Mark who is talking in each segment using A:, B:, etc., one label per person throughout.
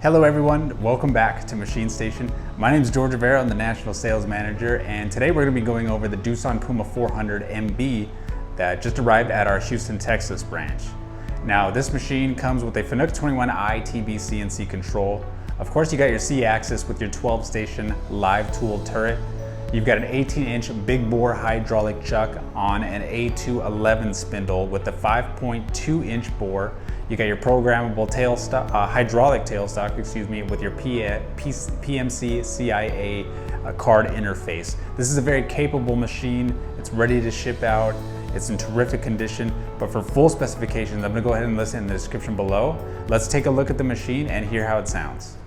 A: Hello everyone, welcome back to MachineStation. My name is George Rivera, I'm the National Sales Manager, and today we're going to be going over the DOOSAN PUMA 400MB that just arrived at our Houston, Texas branch. Now this machine comes with a Fanuc 21i TB CNC Control. Of course you got your C-axis with your 12-station live tool turret. You've got an 18-inch big bore hydraulic chuck on an A211 spindle with a 5.2-inch bore. You got your programmable tailstock, hydraulic tailstock, with your PCMCIA card interface. This is a very capable machine. It's ready to ship out. It's in terrific condition, but for full specifications, I'm gonna go ahead and list it in the description below. Let's take a look at the machine and hear how it sounds.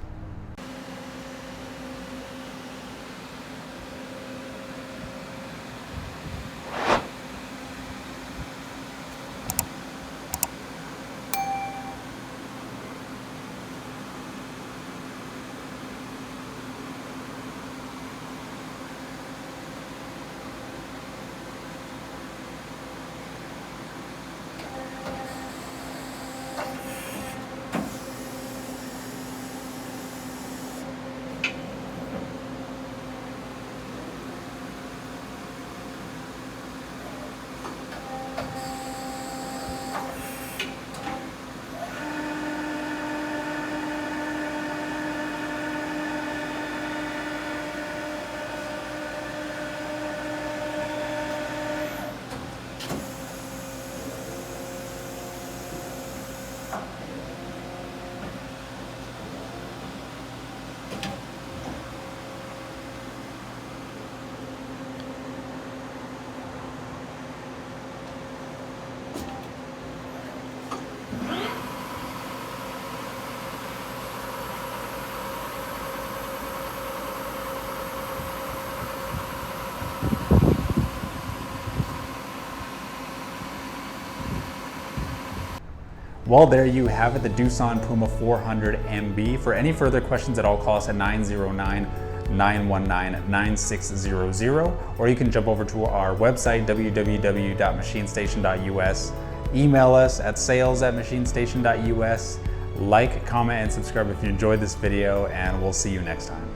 A: Well, there you have it, the DOOSAN PUMA 400MB. For any further questions at all, call us at 909-919-9600, or you can jump over to our website, www.machinestation.us. Email us at sales@machinestation.us. Like, comment, and subscribe if you enjoyed this video, and we'll see you next time.